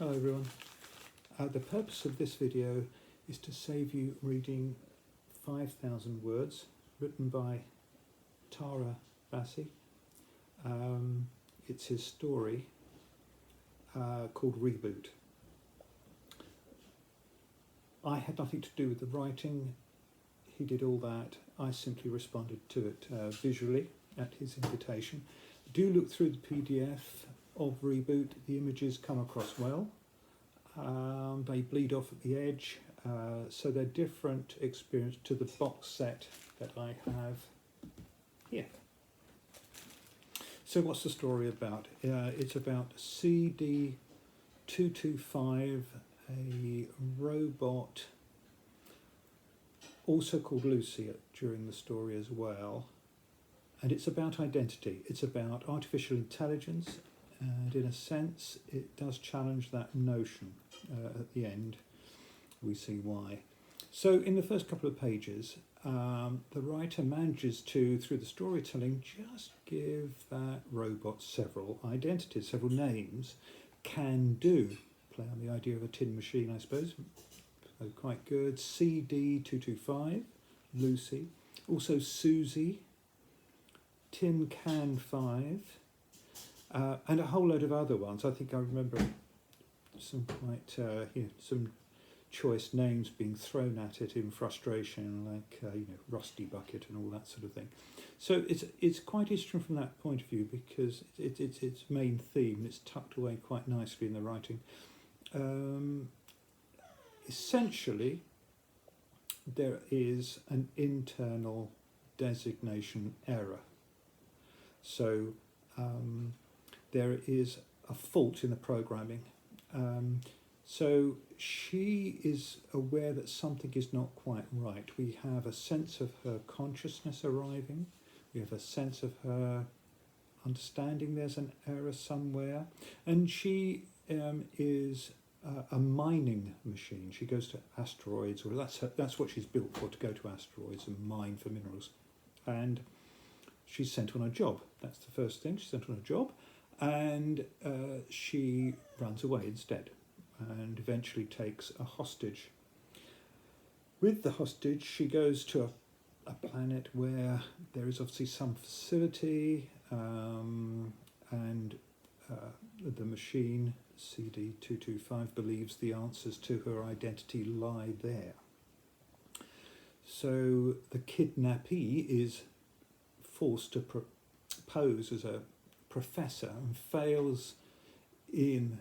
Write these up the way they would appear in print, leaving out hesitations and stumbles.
Hello everyone. The purpose of this video is to save you reading 5,000 words written by Tara Bassi. It's his story called Reboot. I had nothing to do with the writing. He did all that. I simply responded to it visually at his invitation. Do look through the PDF of Reboot. The images come across well. They bleed off at the edge, so they're different experience to the box set that I have here. So what's the story about? It's about CD225, a robot, also called Lucy during the story as well. And it's about identity. It's about artificial intelligence, and in a sense it does challenge that notion. At the end we see why. So in the first couple of pages, the writer manages to, through the storytelling, just give that robot several identities, several names. Can do, play on the idea of a tin machine, I suppose. So quite good. CD225, Lucy. Also Susie, Tin Can 5, and a whole load of other ones. I think I remember some quite some choice names being thrown at it in frustration, like Rusty Bucket and all that sort of thing. So it's quite interesting from that point of view, because it's its main theme. It's tucked away quite nicely in the writing. Essentially, there is an internal designation error. So there is a fault in the programming. So she is aware that something is not quite right. We have a sense of her consciousness arriving. We have a sense of her understanding there's an error somewhere. And she is a mining machine. She goes to asteroids, or that's what she's built for, to go to asteroids and mine for minerals. And she's sent on a job. That's the first thing. She's sent on a job, and she runs away instead, and eventually takes a hostage. With the hostage, she goes to a planet where there is obviously some facility, and the machine, CD225, believes the answers to her identity lie there. So the kidnappee is forced to pose as a professor and fails in,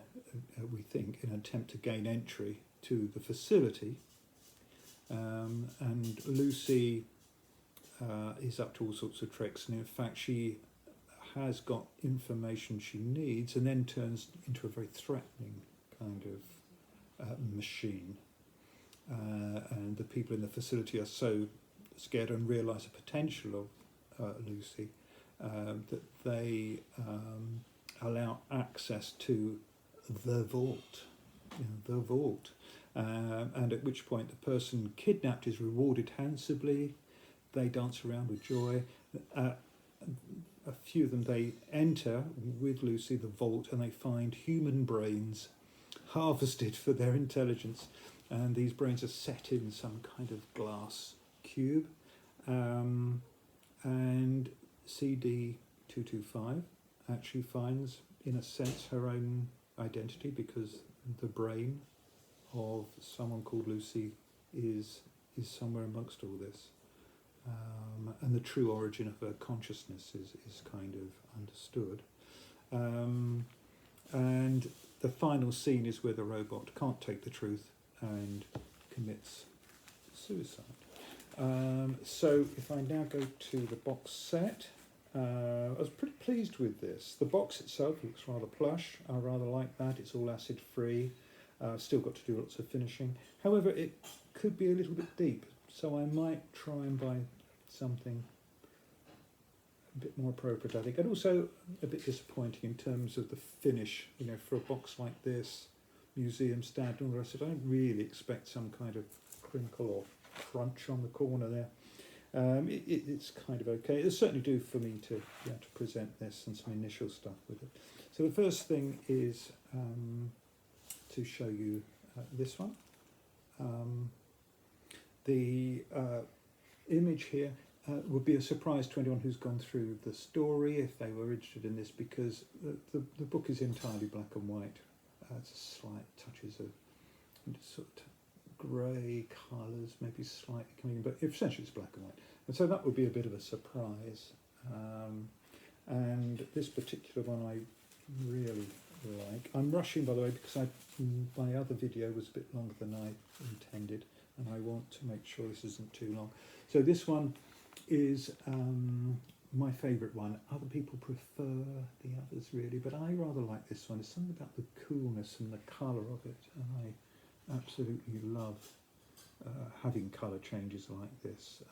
we think, in an attempt to gain entry to the facility. And Lucy is up to all sorts of tricks, and in fact she has got information she needs, and then turns into a very threatening kind of machine. And the people in the facility are so scared and realise the potential of Lucy that they allow access to the vault, and at which point the person kidnapped is rewarded handsomely. They dance around with joy. A few of them, they enter with Lucy the vault, and they find human brains harvested for their intelligence, and these brains are set in some kind of glass cube. And CD225 actually finds, in a sense, her own identity, because the brain of someone called Lucy is somewhere amongst all this. And the true origin of her consciousness is kind of understood. And the final scene is where the robot can't take the truth and commits suicide. So if I now go to the box set, I was pretty pleased with this. The box itself looks rather plush. I rather like that. It's all acid free. Still got to do lots of finishing. However, it could be a little bit deep, so I might try and buy something a bit more appropriate, I think. And also a bit disappointing in terms of the finish. For a box like this, museum stand and all the rest of it, I don't really expect some kind of crinkle or crunch on the corner there. It's kind of okay. It'll certainly do for me to present this and some initial stuff with it. So the first thing is to show you this one. The image here would be a surprise to anyone who's gone through the story if they were interested in this, because the book is entirely black and white. It's slight touches of sort of grey colours, maybe slightly coming in, but essentially it's black and white. And so that would be a bit of a surprise. And this particular one I really like. I'm rushing, by the way, because my other video was a bit longer than I intended, and I want to make sure this isn't too long. So this one is my favourite one. Other people prefer the others really, but I rather like this one. There's something about the coolness and the colour of it, and I absolutely love having colour changes like this.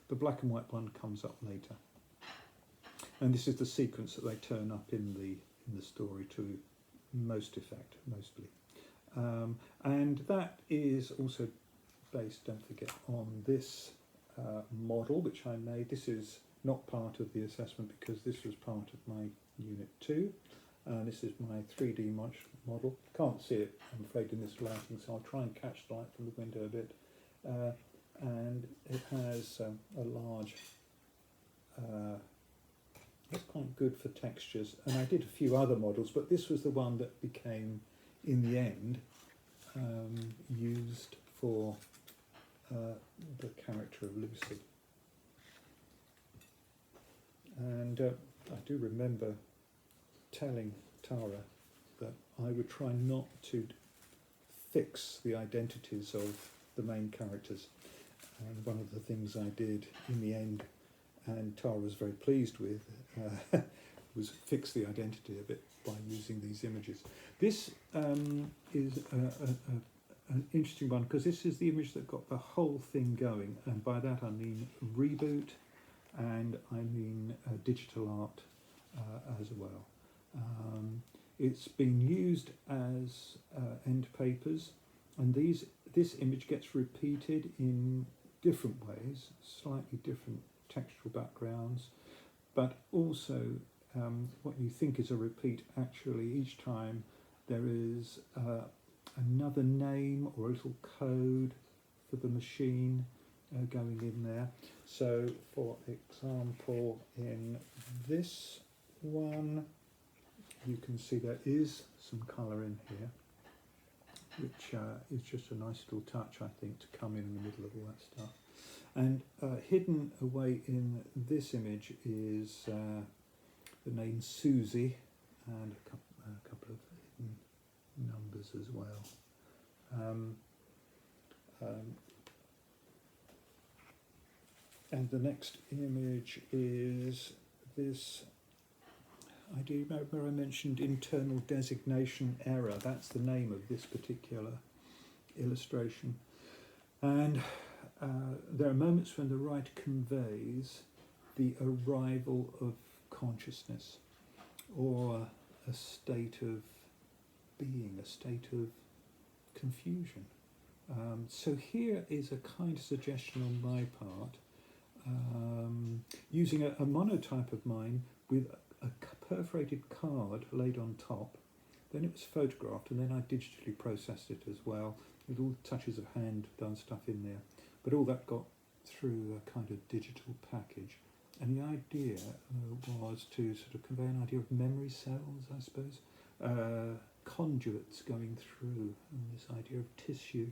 The black and white one comes up later, and this is the sequence that they turn up in the story to most effect, mostly. And that is also based, don't forget, on this model which I made. This is not part of the assessment because this was part of my Unit 2. This is my 3D model. Can't see it, I'm afraid, in this lighting, so I'll try and catch the light from the window a bit. And it has a large, it's quite good for textures. And I did a few other models, but this was the one that became, in the end, used for the character of Lucy. And I do remember telling Tara that I would try not to fix the identities of the main characters. And one of the things I did in the end, and Tara was very pleased with, was fix the identity a bit by using these images. This is an interesting one, because this is the image that got the whole thing going, and by that I mean Reboot, and I mean digital art as well. It's been used as end papers, and this image gets repeated in different ways, slightly different textural backgrounds, but also what you think is a repeat, actually each time there is another name or a little code for the machine going in there. So for example, in this one you can see there is some colour in here, which is just a nice little touch, I think, to come in the middle of all that stuff. And hidden away in this image is the name Susie, and a couple of hidden numbers as well. And the next image is this. I do remember I mentioned internal designation error. That's the name of this particular illustration. And there are moments when the writer conveys the arrival of consciousness, or a state of being, a state of confusion. So here is a kind of suggestion on my part, using a monotype of mine with a perforated card laid on top. Then it was photographed, and then I digitally processed it as well, with all touches of hand done stuff in there. But all that got through a kind of digital package. And the idea was to sort of convey an idea of memory cells, I suppose, conduits going through, and this idea of tissue,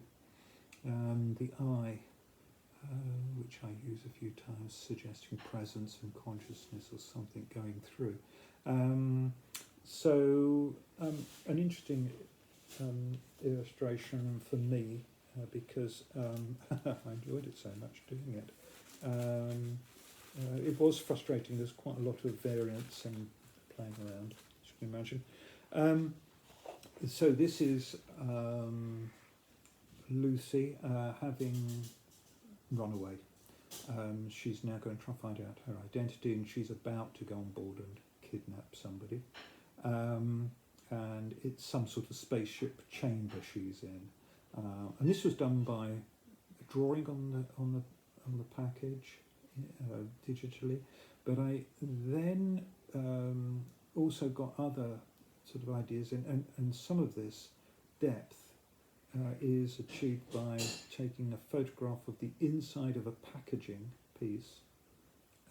the eye, which I use a few times, suggesting presence and consciousness or something going through. So an interesting illustration for me, because I enjoyed it so much doing it. It was frustrating. There's quite a lot of variance and playing around, as you can imagine. So this is Lucy having run away. She's now going to try and find out her identity, and she's about to go on board and kidnap somebody. And it's some sort of spaceship chamber she's in. And this was done by drawing on the package digitally, but I then also got other sort of ideas in, and some of this depth is achieved by taking a photograph of the inside of a packaging piece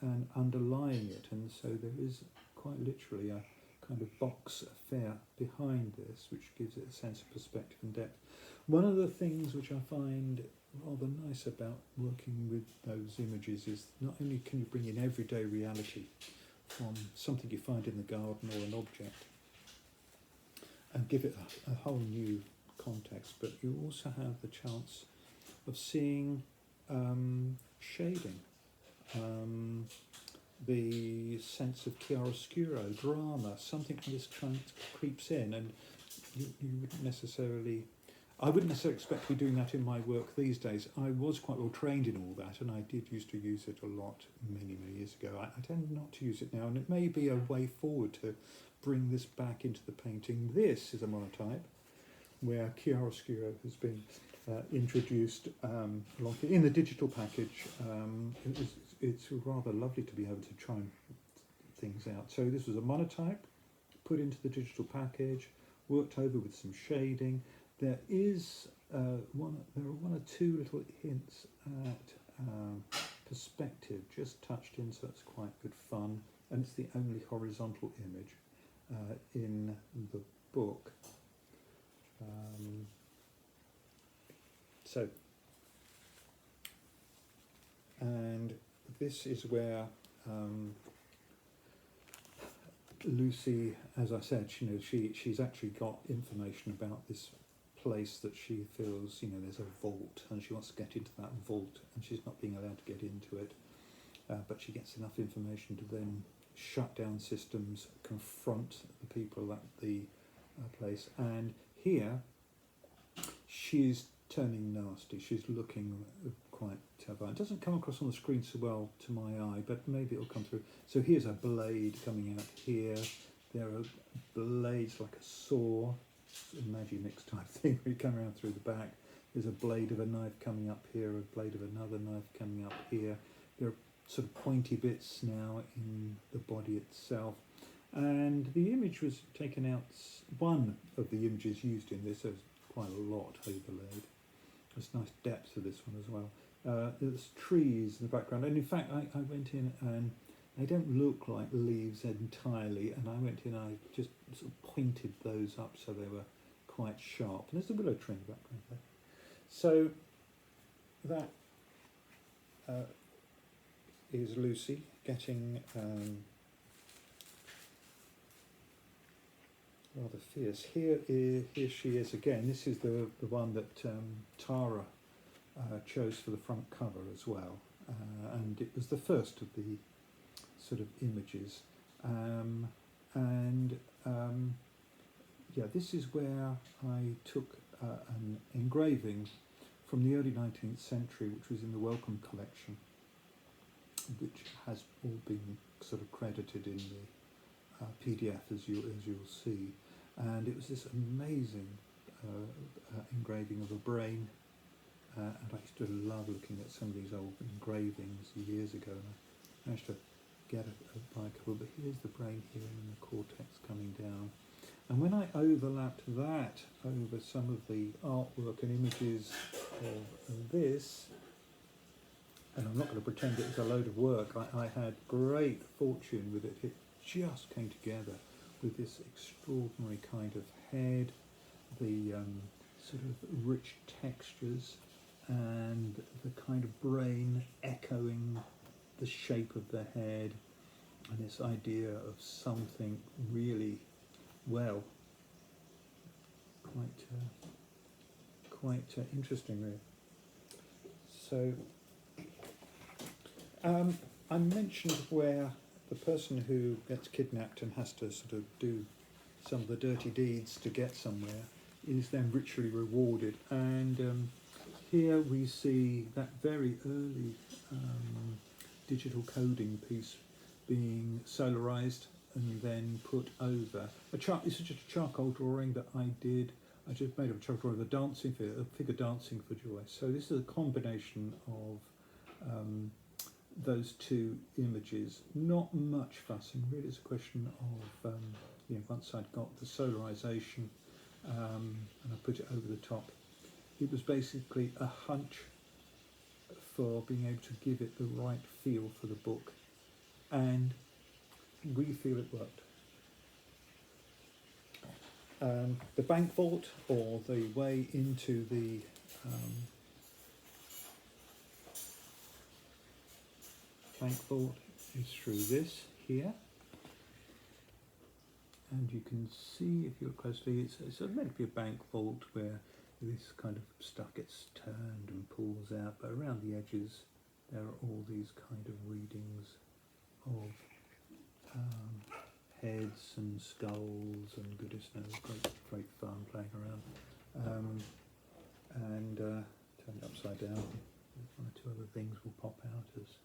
and underlying it, and so there is quite literally a kind of box affair behind this, which gives it a sense of perspective and depth. One of the things which I find rather nice about working with those images is not only can you bring in everyday reality from something you find in the garden or an object and give it a whole new context, but you also have the chance of seeing shading, the sense of chiaroscuro, drama, something like this kind of creeps in, and you wouldn't necessarily, I wouldn't necessarily expect to be doing that in my work these days. I was quite well trained in all that, and I did used to use it a lot many years ago. I tend not to use it now, and it may be a way forward to bring this back into the painting. This is a monotype where chiaroscuro has been introduced in the digital package. It's rather lovely to be able to try things out. So this was a monotype put into the digital package, worked over with some shading. There is there are one or two little hints at perspective just touched in, so it's quite good fun. And it's the only horizontal image in the book. And this is where Lucy, as I said, she's actually got information about this place that she feels, there's a vault, and she wants to get into that vault, and she's not being allowed to get into it. But she gets enough information to then shut down systems, confront the people at the place, and here she's turning nasty. She's looking quite terrifying. It doesn't come across on the screen so well to my eye, but maybe it'll come through. So here's a blade coming out here. There are blades like a saw, a Magimix type thing where you come around through the back. There's a blade of a knife coming up here, a blade of another knife coming up here. There are sort of pointy bits now in the body itself. And the image was taken out, one of the images used in this, there's quite a lot overlaid. There's nice depth to this one as well. There's trees in the background, and in fact I went in and they don't look like leaves entirely, and I went in and I just sort of pointed those up so they were quite sharp. And there's a willow tree in the background there. So that is Lucy getting rather fierce. Here she is again. This is the one that Tara chose for the front cover as well, and it was the first of the sort of images. Yeah, this is where I took an engraving from the early 19th century, which was in the Wellcome collection, which has all been sort of credited in the PDF as you'll see, and it was this amazing engraving of a brain, and I used to love looking at some of these old engravings years ago, and I managed to get buy a couple, but here's the brain here and the cortex coming down. And when I overlapped that over some of the artwork and images of this, and I'm not going to pretend it was a load of work, I had great fortune with it. It just came together with this extraordinary kind of head, the sort of rich textures, and the kind of brain echoing the shape of the head, and this idea of something really, well, quite interesting really. So I mentioned where the person who gets kidnapped and has to sort of do some of the dirty deeds to get somewhere is then richly rewarded, and here we see that very early digital coding piece being solarized and then put over this is just a charcoal drawing that I did. I just made a charcoal drawing of a figure dancing for joy. So this is a combination of those two images. Not much fussing, really. It's a question of once I'd got the solarization and I put it over the top. It was basically a hunch for being able to give it the right feel for the book, and we feel it worked. The bank vault, or the way into the bank vault, is through this here, and you can see if you look closely, it's meant to be a bank vault where this kind of stuff gets turned and pulls out, but around the edges there are all these kind of readings of heads and skulls and goodness knows, great fun playing around. And turn it upside down, one or two other things will pop out as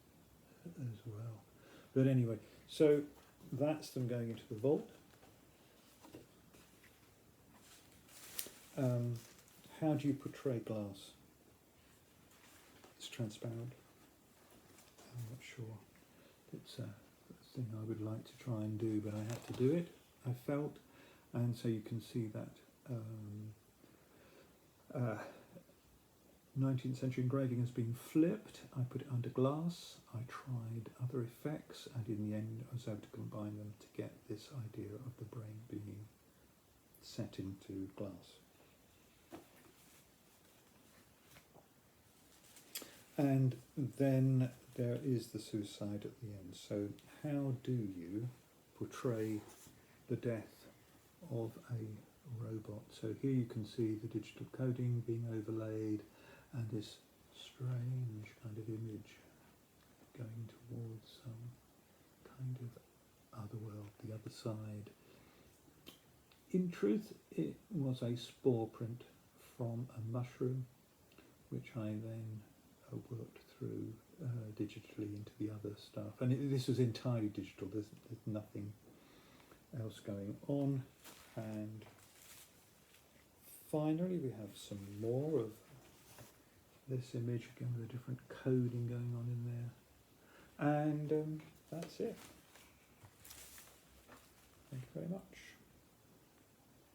well. But anyway, so that's them going into the vault. How do you portray glass? It's transparent. I'm not sure. It's a thing I would like to try and do, but I had to do it, I felt. And so you can see that 19th century engraving has been flipped. I put it under glass. I tried other effects, and in the end I was able to combine them to get this idea of the brain being set into glass. And then there is the suicide at the end. So how do you portray the death of a robot? So here you can see the digital coding being overlaid and this strange kind of image going towards some kind of other world, the other side. In truth, it was a spore print from a mushroom, which I then worked through digitally into the other stuff. And this was entirely digital, there's nothing else going on. And finally we have some more of this image, again with a different coding going on in there. And that's it. Thank you very much.